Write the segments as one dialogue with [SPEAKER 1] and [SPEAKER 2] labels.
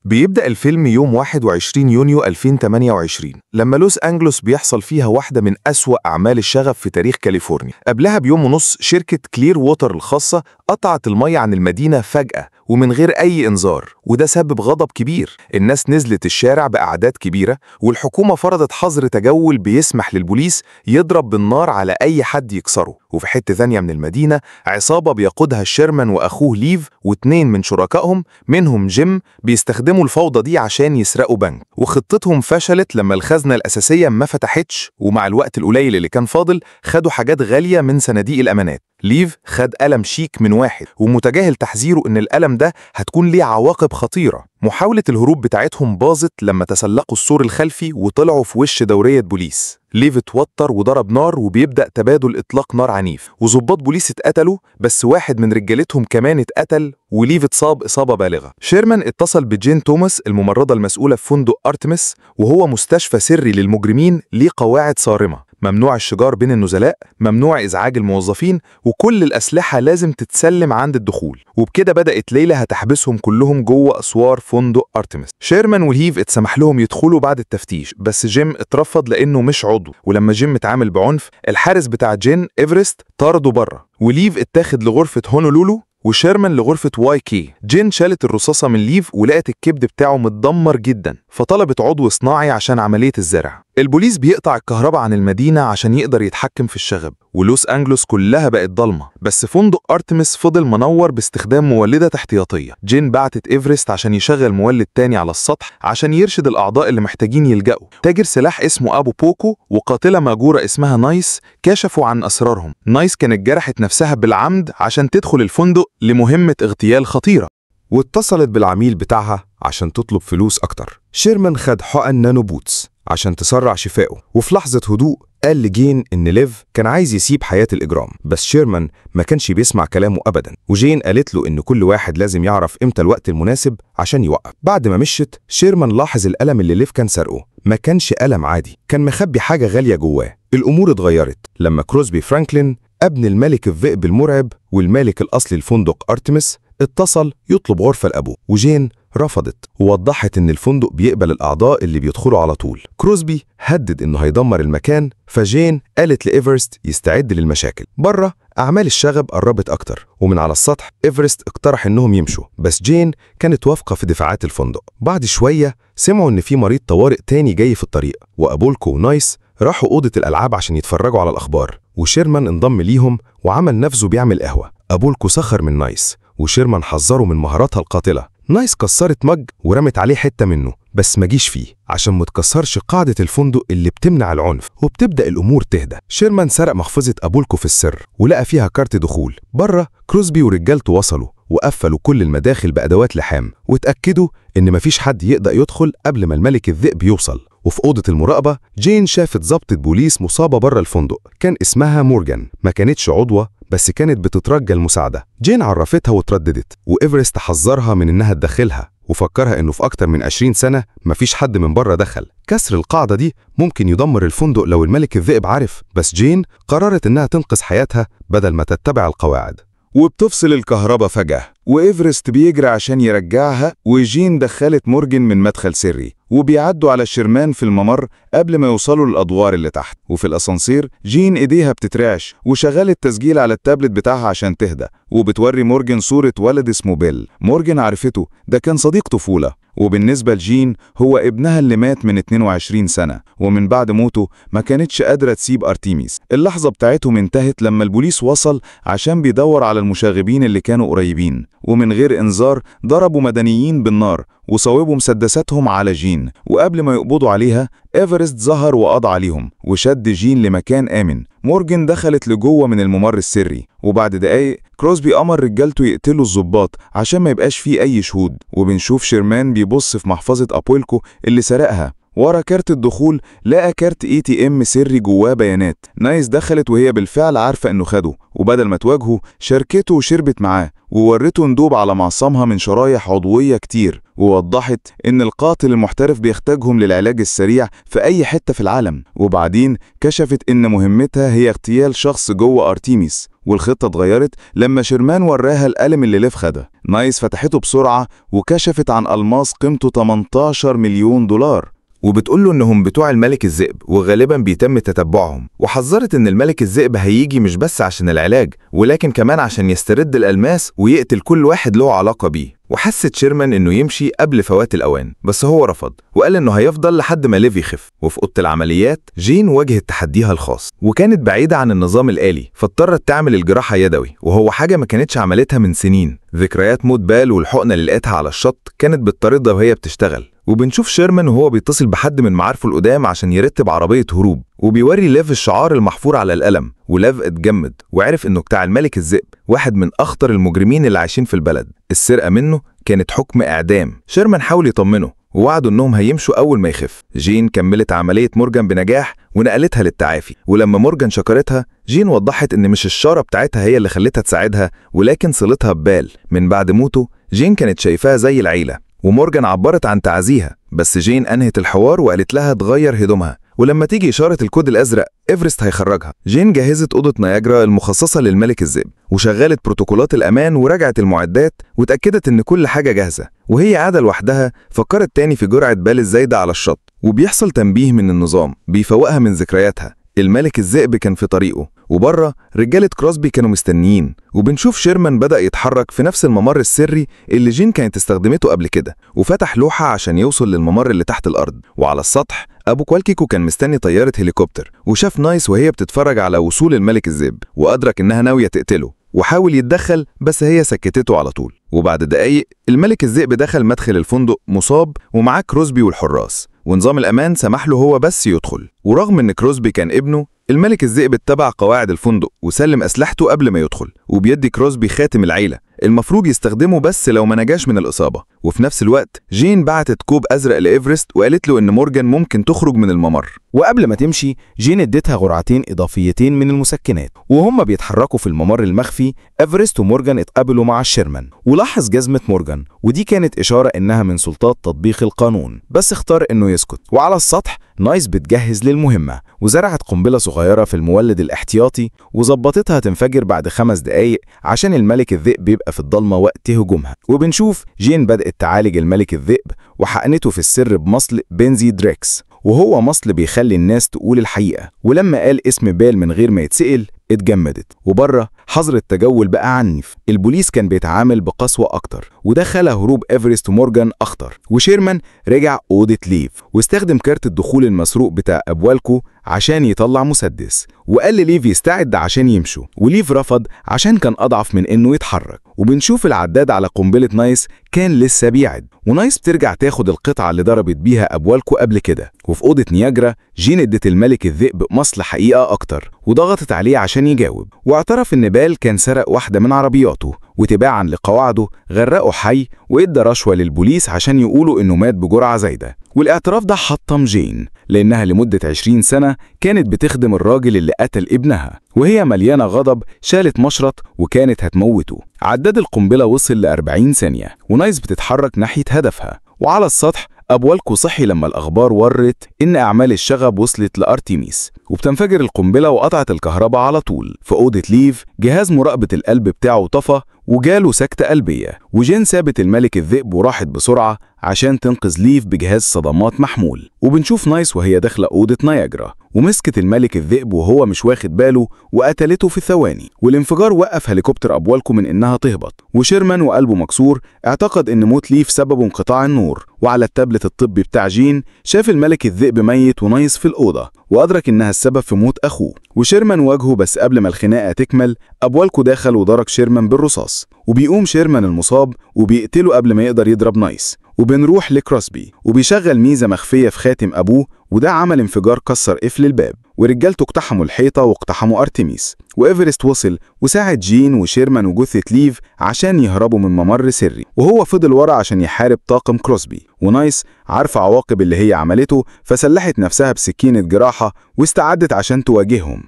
[SPEAKER 1] بيبدأ الفيلم يوم 21 يونيو 2028 لما لوس أنجلوس بيحصل فيها واحدة من أسوأ أعمال الشغب في تاريخ كاليفورنيا. قبلها بيوم ونص شركة كلير ووتر الخاصة قطعت المية عن المدينة فجأة ومن غير أي إنذار، وده سبب غضب كبير. الناس نزلت الشارع بأعداد كبيرة، والحكومة فرضت حظر تجول بيسمح للبوليس يضرب بالنار على أي حد يكسره. وفي حتة ثانية من المدينة عصابة بيقودها شيرمان وأخوه ليف واتنين من شركائهم منهم جيم بيستخدموا الفوضى دي عشان يسرقوا بنك، وخطتهم فشلت لما الخزنة الأساسية ما فتحتش، ومع الوقت القليل اللي كان فاضل خدوا حاجات غالية من صناديق الأمانات. ليف خد قلم شيك من واحد ومتجاهل تحذيره إن القلم ده هتكون ليه عواقب خطيرة. محاولة الهروب بتاعتهم باظت لما تسلقوا السور الخلفي وطلعوا في وش دورية بوليس. ليف اتوتر وضرب نار، وبيبدأ تبادل إطلاق نار عنيف، وضباط بوليس اتقتلوا، بس واحد من رجالتهم كمان اتقتل، وليف اتصاب إصابة بالغة. شيرمان اتصل بجين توماس الممرضة المسؤولة في فندق أرتمس، وهو مستشفى سري للمجرمين ليه قواعد صارمة: ممنوع الشجار بين النزلاء، ممنوع إزعاج الموظفين، وكل الأسلحة لازم تتسلم عند الدخول. وبكده بدأت ليلى هتحبسهم كلهم جوه أسوار فندق أرتمس. شيرمان وليف اتسمح لهم يدخلوا بعد التفتيش، بس جيم اترفض لأنه مش عضو، ولما جيم اتعامل بعنف الحارس بتاع جين إيفرست طرده بره، وليف اتاخد لغرفة هونولولو وشيرمان لغرفة واي كي. جين شالت الرصاصة من ليف ولقت الكبد بتاعه متدمر جدا، فطلبت عضو صناعي عشان عملية الزرع. البوليس بيقطع الكهرباء عن المدينة عشان يقدر يتحكم في الشغب، ولوس أنجلوس كلها بقت ضلمة، بس فندق أرتمس فضل منور باستخدام مولدة احتياطية. جين بعتت إيفرست عشان يشغل مولد تاني على السطح عشان يرشد الأعضاء اللي محتاجين يلجأوا. تاجر سلاح اسمه أبو بوكو وقاتلة ماجورة اسمها نايس كشفوا عن أسرارهم. نايس كانت جرحت نفسها بالعمد عشان تدخل الفندق لمهمة اغتيال خطيرة،
[SPEAKER 2] واتصلت بالعميل بتاعها عشان تطلب فلوس أكتر. شيرمان خد حقن نانو بوتس عشان تسرع شفائه، وفي لحظة هدوء قال لجين إن ليف كان عايز يسيب حياة الإجرام، بس شيرمان ما كانش بيسمع كلامه أبدا، وجين قالت له إن كل واحد لازم يعرف إمتى الوقت المناسب عشان يوقف. بعد ما مشت شيرمان لاحظ القلم اللي ليف كان سرقه ما كانش قلم عادي، كان مخبي حاجة غالية جواه. الأمور اتغيرت لما كروسبي فرانكلين ابن الملك الذئب المرعب والمالك الأصلي لفندق أرتمس اتصل يطلب غرفة لأبوه، وجين رفضت ووضحت إن الفندق بيقبل الأعضاء اللي بيدخلوا على طول. كروسبي هدد إنه هيدمر المكان، فجين قالت لإيفرست يستعد للمشاكل. بره أعمال الشغب قربت أكتر، ومن على السطح إيفرست اقترح إنهم يمشوا، بس جين كانت واثقة في دفاعات الفندق. بعد شوية سمعوا إن في مريض طوارئ تاني جاي في الطريق، وأبولكو ونايس راحوا أوضة الألعاب عشان يتفرجوا على الأخبار، وشيرمان انضم ليهم وعمل نفسه بيعمل قهوة. أبولكو سخر من نايس، وشيرمان حذره من مهاراتها القاتلة. نايس كسرت مج ورمت عليه حتة منه، بس ما جيش فيه عشان ما تكسرش قاعدة الفندق اللي بتمنع العنف، وبتبدأ الأمور تهدى. شيرمان سرق محفظة أبولكو في السر ولقى فيها كارت دخول. بره كروسبي ورجالته وصلوا وقفلوا كل المداخل بأدوات لحام، وتأكدوا إن مفيش حد يقدر يدخل قبل ما الملك الذئب يوصل. وفي أوضة المراقبة جين شافت ضابطة بوليس مصابة بره الفندق، كان اسمها مورجان، ما كانتش عضوة بس كانت بتترجى المساعدة. جين عرفتها وترددت، وإيفرست حذرها من إنها تدخلها وفكرها إنه في أكتر من 20 سنة مفيش حد من بره دخل. كسر القاعدة دي ممكن يدمر الفندق لو الملك الذئب عارف، بس جين قررت إنها تنقذ حياتها بدل ما تتبع القواعد.
[SPEAKER 3] وبتفصل الكهرباء فجأة، وإيفرست بيجري عشان يرجعها، وجين دخلت مورجان من مدخل سري، وبيعدوا على شيرمان في الممر قبل ما يوصلوا للأدوار اللي تحت. وفي الأسانسير جين إيديها بتترعش وشغلت تسجيل على التابلت بتاعها عشان تهدى، وبتوري مورجان صورة ولد اسمه بيل. مورجان عرفته، ده كان صديق طفولة، وبالنسبة لجين هو ابنها اللي مات من 22 سنة، ومن بعد موته ما كانتش قادرة تسيب أرتيميس. اللحظة بتاعتهم انتهت لما البوليس وصل عشان بيدور على المشاغبين اللي كانوا قريبين، ومن غير إنذار ضربوا مدنيين بالنار وصوبوا مسدساتهم على جين. وقبل ما يقبضوا عليها إيفرست ظهر وقضى عليهم وشد جين لمكان آمن. مورجان دخلت لجوه من الممر السري، وبعد دقايق كروسبي أمر رجالته يقتلوا الضباط عشان ما يبقاش فيه أي شهود. وبنشوف شيرمان بيبص في محفظة أبولكو اللي سرقها. ورا كارت الدخول لقى كارت ATM سري جواه بيانات. نايس دخلت وهي بالفعل عارفة انه خده، وبدل ما تواجهه شاركته وشربت معاه، وورته ندوب على معصمها من شرايح عضوية كتير، ووضحت ان القاتل المحترف بيحتاجهم للعلاج السريع في اي حتة في العالم. وبعدين كشفت ان مهمتها هي اغتيال شخص جوه أرتيميس، والخطة اتغيرت لما شيرمان وراها القلم اللي ليف خدها. نايس فتحته بسرعة وكشفت عن ألماس قيمته 18 مليون دولار.
[SPEAKER 1] وبتقول له إنهم بتوع الملك الذئب وغالبا بيتم تتبعهم، وحذرت إن الملك الذئب هيجي مش بس عشان العلاج ولكن كمان عشان يسترد الألماس ويقتل كل واحد له علاقة بيه. وحست شيرمان إنه يمشي قبل فوات الأوان، بس هو رفض وقال إنه هيفضل لحد ما ليف يخف. وفي أوضة العمليات جين واجهت تحديها الخاص، وكانت بعيدة عن النظام الآلي فاضطرت تعمل الجراحة يدوي، وهو حاجة ما كانتش عملتها من سنين. ذكريات موت بال والحقنة اللي لقيتها على الشط كانت بتطاردها وهي بتشتغل. وبنشوف شيرمان وهو بيتصل بحد من معارفه القدام عشان يرتب عربية هروب، وبيوري ليف الشعار المحفور على القلم، وليف اتجمد وعرف إنه بتاع الملك الذئب، واحد من أخطر المجرمين اللي عايشين في البلد. السرقة منه كانت حكم إعدام. شيرمان حاول يطمنه ووعدوا إنهم هيمشوا أول ما يخف. جين كملت عملية مورجان بنجاح ونقلتها للتعافي، ولما مورجان شكرتها جين وضحت إن مش الشارة بتاعتها هي اللي خلتها تساعدها ولكن صلتها ببال. من بعد موته جين كانت شايفاها زي العيلة، ومورجان عبرت عن تعزيها، بس جين أنهت الحوار وقالت لها تغير هدومها، ولما تيجي إشارة الكود الأزرق إيفرست هيخرجها. جين جهزت أوضة نياجرا المخصصة للملك الذئب وشغلت بروتوكولات الأمان وراجعت المعدات وتأكدت إن كل حاجة جاهزة. وهي قاعدة لوحدها فكرت تاني في جرعة بال الزايدة على الشط، وبيحصل تنبيه من النظام بيفوقها من ذكرياتها. الملك الذئب كان في طريقه، وبره رجالة كروسبي كانوا مستنيين. وبنشوف شيرمان بدأ يتحرك في نفس الممر السري اللي جين كانت استخدمته قبل كده، وفتح لوحة عشان يوصل للممر اللي تحت الأرض. وعلى السطح أبو كوالكيكو كان مستني طيارة هليكوبتر، وشاف نايس وهي بتتفرج على وصول الملك الذئب، وأدرك إنها ناوية تقتله وحاول يتدخل بس هي سكتته على طول. وبعد دقايق الملك الذئب دخل مدخل الفندق مصاب ومعاه كروسبي والحراس، ونظام الأمان سمح له هو بس يدخل. ورغم إن كروسبي كان ابنه، الملك الذئب اتبع قواعد الفندق وسلم أسلحته قبل ما يدخل، وبيدي كروسبي خاتم العيلة المفروض يستخدمه بس لو ما نجاش من الإصابة. وفي نفس الوقت جين بعتت كوب أزرق لإيفرست وقالت له إن مورجان ممكن تخرج من الممر.
[SPEAKER 2] وقبل ما تمشي جين اديتها جرعتين إضافيتين من المسكنات. وهم بيتحركوا في الممر المخفي إيفرست ومورجان اتقابلوا مع شيرمان، ولاحظ جزمة مورجان، ودي كانت إشارة إنها من سلطات تطبيق القانون، بس اختار إنه يسكت. وعلى السطح نايس بتجهز للمهمة وزرعت قنبلة صغيرة في المولد الاحتياطي وظبطتها تنفجر بعد 5 دقايق عشان الملك الذئب بيبقى في الضلمة وقت هجومها. وبنشوف جين بدأت تعالج الملك الذئب وحقنته في السر بمصل بنزي دريكس، وهو مصل بيخلي الناس تقول الحقيقة. ولما قال اسم بال من غير ما يتسأل اتجمدت. وبره حظر التجول بقى عنيف، البوليس كان بيتعامل بقسوة أكتر، وده خلى هروب إيفرست ومورجان أخطر. وشيرمان رجع أوضة ليف واستخدم كارت الدخول المسروق بتاع أبوالكو عشان يطلع مسدس، وقال لليف يستعد عشان يمشوا، وليف رفض عشان كان أضعف من إنه يتحرك. وبنشوف العداد على قنبلة نايس كان لسه بيعد، ونايس بترجع تاخد القطعة اللي ضربت بيها أبوالكو قبل كده. وفي أوضة نياجرا جين ادت الملك الذئب مصل حقيقة أكتر وضغطت عليه عشان يجاوب، واعترف إن بال كان سرق واحدة من عربياته، وتباعا لقواعده غرقه حي وادى رشوة للبوليس عشان يقولوا إنه مات بجرعة زايدة. والاعتراف ده حطم جين لأنها لمدة 20 سنة كانت بتخدم الراجل اللي قتل ابنها، وهي مليانة غضب شالت مشرط وكانت هتموته. عداد القنبلة وصل ل40 ثانية ونايس بتتحرك ناحية هدفها. وعلى السطح أبوالكو صحي لما الأخبار ورت إن أعمال الشغب وصلت لأرتيميس، وبتنفجر القنبلة وقطعت الكهرباء على طول. في أوضة ليف جهاز مراقبة القلب بتاعه طفى وجاله سكتة قلبية، وجين سابت الملك الذئب وراحت بسرعة عشان تنقذ ليف بجهاز صدمات محمول. وبنشوف نايس وهي داخلة أوضة نياجرا ومسكت الملك الذئب وهو مش واخد باله وقتلته في ثواني. والانفجار وقف هليكوبتر أبوالكو من إنها تهبط، وشيرمان وقلبه مكسور اعتقد إن موت ليف سببه انقطاع النور. وعلى التابلت الطبي بتاع جين شاف الملك الذئب ميت ونايس في الأوضة، وأدرك إنها السبب في موت أخوه. وشيرمان واجهه، بس قبل ما الخناقة تكمل أبوالكو دخل وضرب شيرمان بالرصاص، وبيقوم شيرمان المصاب وبيقتله قبل ما يقدر يضرب نايس. وبنروح لكروسبي وبيشغل ميزة مخفية في خاتم أبوه، وده عمل انفجار كسر قفل الباب، ورجالته اقتحموا الحيطة واقتحموا أرتيميس. وإيفرست وصل وساعد جين وشيرمان وجثة ليف عشان يهربوا من ممر سري، وهو فضل ورا عشان يحارب طاقم كروسبي. ونايس عارفة عواقب اللي هي عملته فسلحت نفسها بسكينة جراحة واستعدت عشان تواجههم.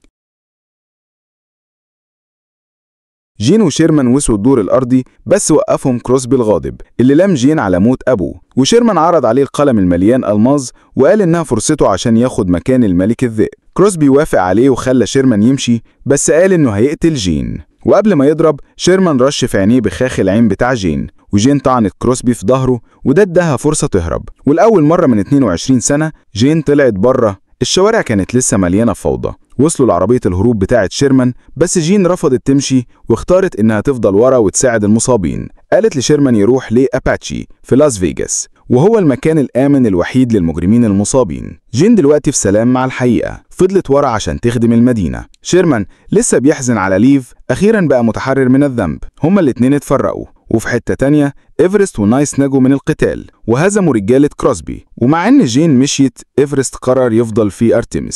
[SPEAKER 3] جين وشيرمان وصلوا الدور الأرضي، بس وقفهم كروسبي الغاضب اللي لام جين على موت أبوه. وشيرمان عرض عليه القلم المليان ألماظ وقال إنها فرصته عشان ياخد مكان الملك الذئب. كروسبي وافق عليه وخلى شيرمان يمشي، بس قال إنه هيقتل جين. وقبل ما يضرب، شيرمان رش في عينيه بخاخ العين بتاع جين، وجين طعنت كروسبي في ظهره، وده اداها فرصة تهرب. والأول مرة من 22 سنة جين طلعت بره. الشوارع كانت لسه مليانة فوضى. وصلوا لعربية الهروب بتاعة شيرمان، بس جين رفضت تمشي واختارت إنها تفضل ورا وتساعد المصابين. قالت لشيرمان يروح لأباتشي في لاس فيجاس، وهو المكان الآمن الوحيد للمجرمين المصابين. جين دلوقتي في سلام مع الحقيقة، فضلت ورا عشان تخدم المدينة. شيرمان لسه بيحزن على ليف، أخيرا بقى متحرر من الذنب. هما الاتنين اتفرقوا، وفي حتة تانية إيفرست ونايس نجوا من القتال وهزموا رجالة كروسبي. ومع إن جين مشيت، إيفرست قرر يفضل في أرتيمس.